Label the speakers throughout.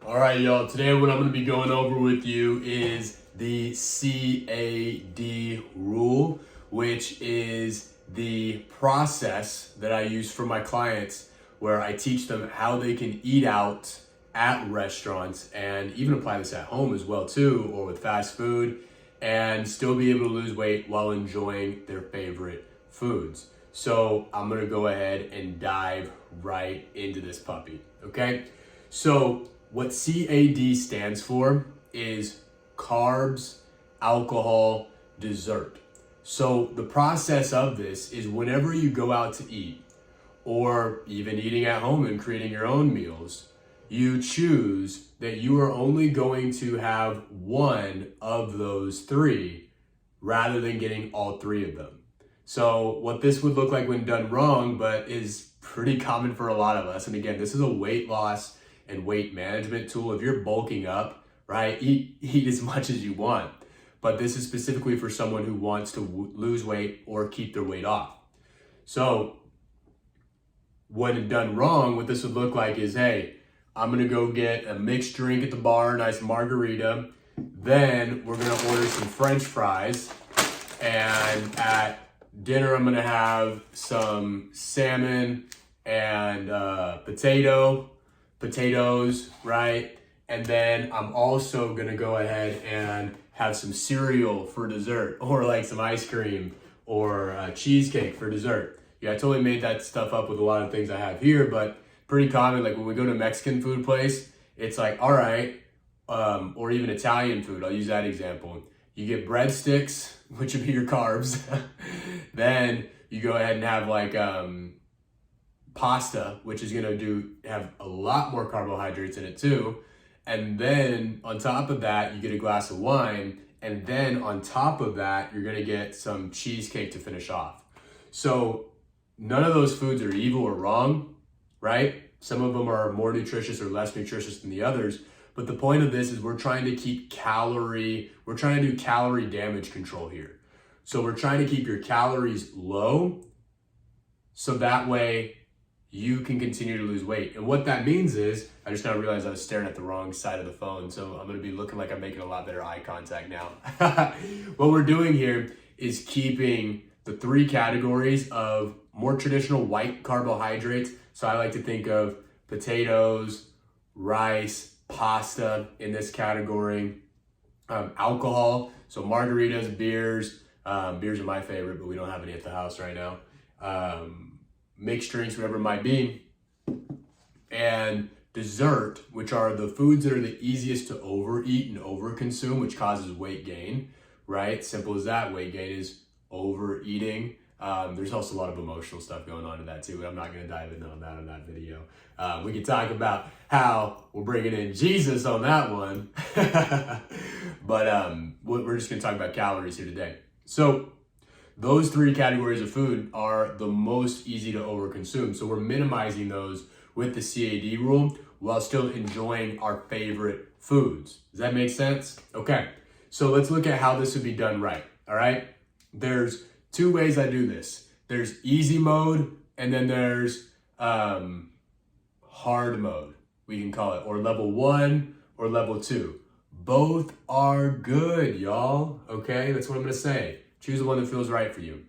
Speaker 1: All right, y'all. Today, what I'm going to be going over with you is the CAD rule, which is the process that I use for my clients where I teach them how they can eat out at restaurants and even apply this at home as well too, or with fast food, and still be able to lose weight while enjoying their favorite foods. So I'm going to go ahead and dive right into this puppy, okay? So what CAD stands for is carbs, alcohol, dessert. So the process of this is whenever you go out to eat, or even eating at home and creating your own meals, you choose that you are only going to have one of those three rather than getting all three of them. So what this would look like when done wrong, but is pretty common for a lot of us. And again, this is a weight loss and weight management tool. If you're bulking up, right, eat as much as you want. But this is specifically for someone who wants to lose weight or keep their weight off. So when done wrong, what this would look like is, hey, I'm gonna go get a mixed drink at the bar, nice margarita. Then we're gonna order some French fries. And at dinner, I'm gonna have some salmon and potatoes, right? And then I'm also gonna go ahead and have some cereal for dessert, or like some ice cream or cheesecake for dessert. Yeah, I totally made that stuff up with a lot of things I have here, but pretty common. Like when we go to a Mexican food place, it's like, all right, or even Italian food. I'll use that example. You get breadsticks, which would be your carbs. Then you go ahead and have like pasta, which is gonna have a lot more carbohydrates in it too. And then on top of that, you get a glass of wine. And then on top of that, you're gonna get some cheesecake to finish off. So none of those foods are evil or wrong, right? Some of them are more nutritious or less nutritious than the others. But the point of this is we're trying to do calorie damage control here. So we're trying to keep your calories low so that way you can continue to lose weight. And what that means is, I just now realized I was staring at the wrong side of the phone, so I'm gonna be looking like I'm making a lot better eye contact now. What we're doing here is keeping the three categories of more traditional white carbohydrates. So I like to think of potatoes, rice, pasta in this category, alcohol, so margaritas, beers. Beers are my favorite, but we don't have any at the house right now. Mixed drinks, whatever it might be, and dessert, which are the foods that are the easiest to overeat and overconsume, which causes weight gain, right? Simple as that. Weight gain is overeating. There's also a lot of emotional stuff going on in that too, but I'm not going to dive into on that video. We can talk about how we're bringing in Jesus on that one, but we're just going to talk about calories here today. So those three categories of food are the most easy to overconsume. So we're minimizing those with the CAD rule while still enjoying our favorite foods. Does that make sense? Okay, so let's look at how this would be done right, all right? There's two ways I do this. There's easy mode, and then there's hard mode, we can call it, or level 1 or level 2. Both are good, y'all, okay? That's what I'm gonna say. Choose the one that feels right for you.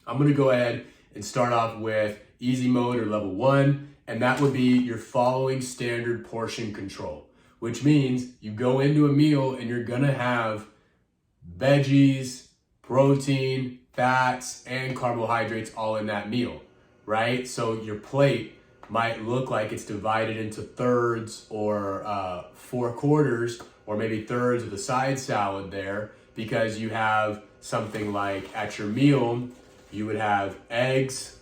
Speaker 1: I'm gonna go ahead and start off with easy mode or level 1, and that would be you're following standard portion control, which means you go into a meal and you're gonna have veggies, protein, fats, and carbohydrates all in that meal, right? So your plate might look like it's divided into thirds or 4/4, or maybe thirds with a side salad there, because you have something like at your meal, you would have eggs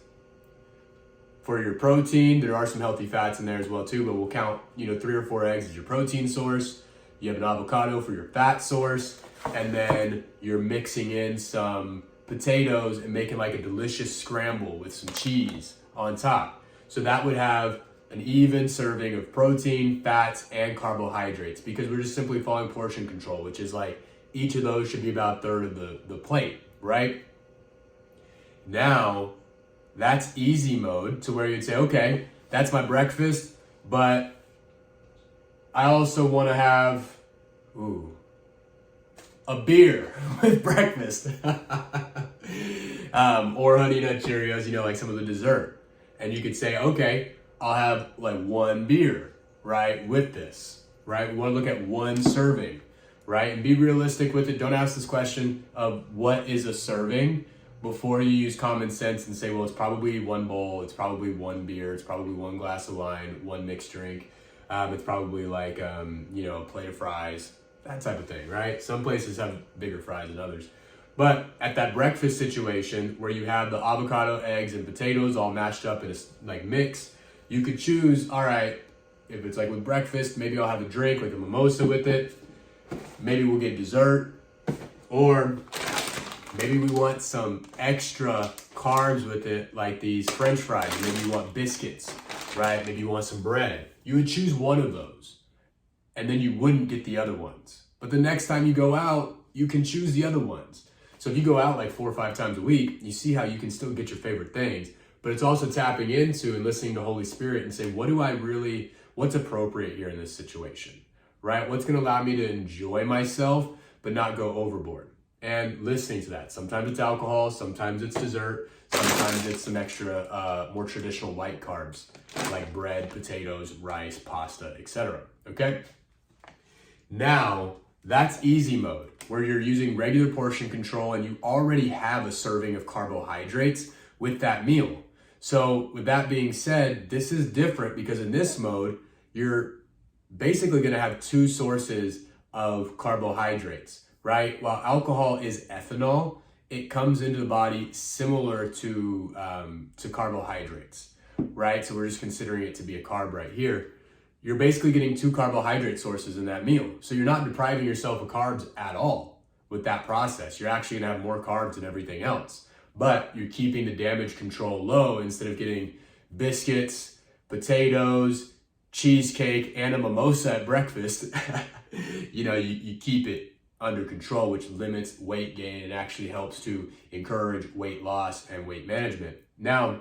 Speaker 1: for your protein. There are some healthy fats in there as well too, but we'll count, 3 or 4 eggs as your protein source. You have an avocado for your fat source, and then you're mixing in some potatoes and making like a delicious scramble with some cheese on top. So that would have an even serving of protein, fats, and carbohydrates, because we're just simply following portion control, which is like each of those should be about a third of the plate, right? Now, that's easy mode, to where you'd say, okay, that's my breakfast, but I also want to have, a beer with breakfast. Or Honey Nut Cheerios, like some of the dessert. And you could say, okay, I'll have like one beer, right, with this, right? We want to look at one serving, right? And be realistic with it. Don't ask this question of what is a serving before you use common sense and say, well, it's probably one bowl, it's probably one beer, it's probably one glass of wine, one mixed drink. It's probably like, a plate of fries, that type of thing, right? Some places have bigger fries than others. But at that breakfast situation where you have the avocado, eggs, and potatoes all mashed up in a mix, you could choose, all right, if it's like with breakfast, maybe I'll have a drink, like a mimosa with it. Maybe we'll get dessert. Or maybe we want some extra carbs with it, like these French fries. Maybe you want biscuits, right? Maybe you want some bread. You would choose one of those, and then you wouldn't get the other ones. But the next time you go out, you can choose the other ones. So if you go out like 4 or 5 times a week, you see how you can still get your favorite things, but it's also tapping into and listening to Holy Spirit and say, what's appropriate here in this situation, right? What's going to allow me to enjoy myself, but not go overboard? And listening to that. Sometimes it's alcohol, sometimes it's dessert, sometimes it's some extra, more traditional white carbs like bread, potatoes, rice, pasta, etc. Okay? Now, that's easy mode, where you're using regular portion control and you already have a serving of carbohydrates with that meal. So with that being said, this is different because in this mode, you're basically going to have 2 sources of carbohydrates, right? While alcohol is ethanol, it comes into the body similar to carbohydrates, right? So we're just considering it to be a carb right here. You're basically getting 2 carbohydrate sources in that meal. So you're not depriving yourself of carbs at all with that process. You're actually gonna have more carbs than everything else, but you're keeping the damage control low instead of getting biscuits, potatoes, cheesecake, and a mimosa at breakfast. You keep it under control, which limits weight gain and actually helps to encourage weight loss and weight management. Now,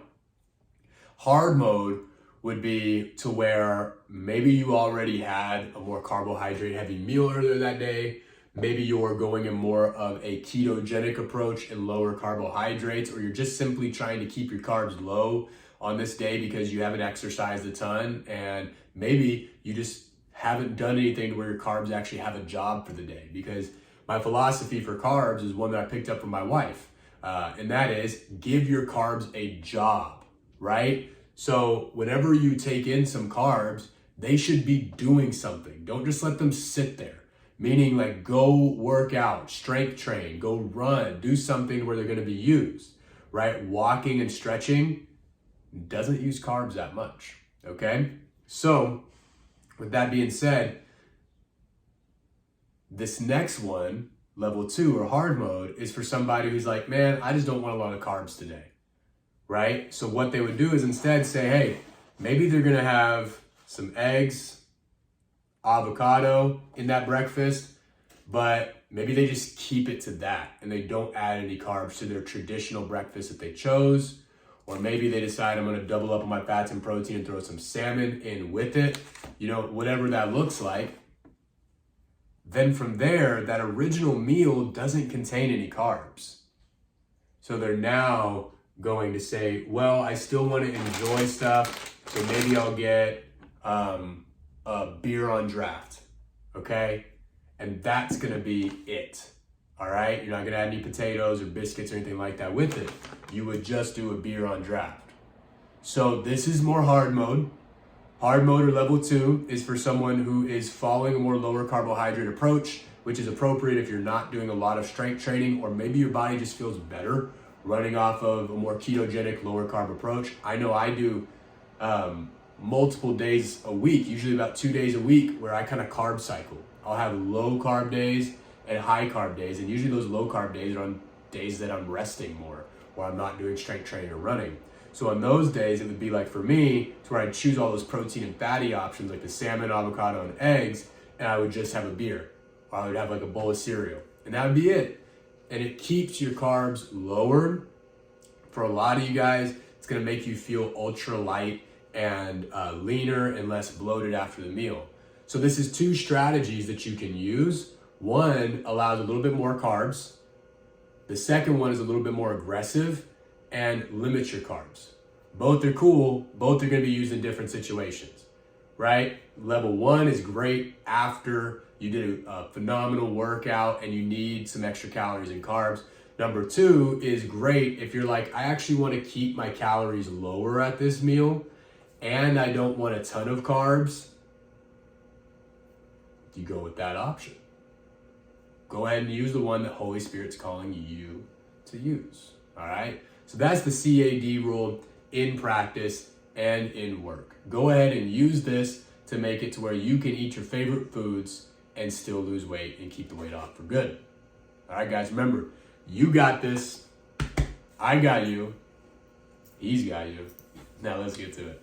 Speaker 1: hard mode would be to where maybe you already had a more carbohydrate heavy meal earlier that day. Maybe you're going in more of a ketogenic approach and lower carbohydrates, or you're just simply trying to keep your carbs low on this day because you haven't exercised a ton and maybe you just haven't done anything to where your carbs actually have a job for the day. Because my philosophy for carbs is one that I picked up from my wife, and that is give your carbs a job, right? So whenever you take in some carbs, they should be doing something. Don't just let them sit there. Meaning like go work out, strength train, go run, do something where they're gonna be used, right? Walking and stretching doesn't use carbs that much, okay? So with that being said, this next one, level 2 or hard mode, is for somebody who's like, man, I just don't want a lot of carbs today. Right? So what they would do is instead say, hey, maybe they're gonna have some eggs, avocado in that breakfast, but maybe they just keep it to that and they don't add any carbs to their traditional breakfast that they chose. Or maybe they decide I'm gonna double up on my fats and protein and throw some salmon in with it, whatever that looks like. Then from there, that original meal doesn't contain any carbs. So they're now going to say, well, I still want to enjoy stuff, so maybe I'll get a beer on draft, okay? And that's gonna be it, all right? You're not gonna add any potatoes or biscuits or anything like that with it. You would just do a beer on draft. So this is more hard mode. Hard mode or level 2 is for someone who is following a more lower carbohydrate approach, which is appropriate if you're not doing a lot of strength training, or maybe your body just feels better running off of a more ketogenic, lower carb approach. I know I do multiple days a week, usually about 2 days a week, where I kind of carb cycle. I'll have low carb days and high carb days, and usually those low carb days are on days that I'm resting more, or I'm not doing strength training or running. So on those days, it would be like for me, to where I'd choose all those protein and fatty options like the salmon, avocado, and eggs, and I would just have a beer, or I would have like a bowl of cereal, and that would be it. And it keeps your carbs lower. For a lot of you guys, it's gonna make you feel ultra light and leaner and less bloated after the meal. So this is two strategies that you can use. One allows a little bit more carbs. The second one is a little bit more aggressive and limits your carbs. Both are cool. Both are going to be used in different situations, right? Level 1 is great after you did a phenomenal workout and you need some extra calories and carbs. Number 2 is great if you're like, I actually want to keep my calories lower at this meal and I don't want a ton of carbs. You go with that option. Go ahead and use the one that Holy Spirit's calling you to use. All right? So that's the CAD rule in practice and in work. Go ahead and use this to make it to where you can eat your favorite foods and still lose weight and keep the weight off for good. All right, guys, remember, you got this. I got you. He's got you. Now let's get to it.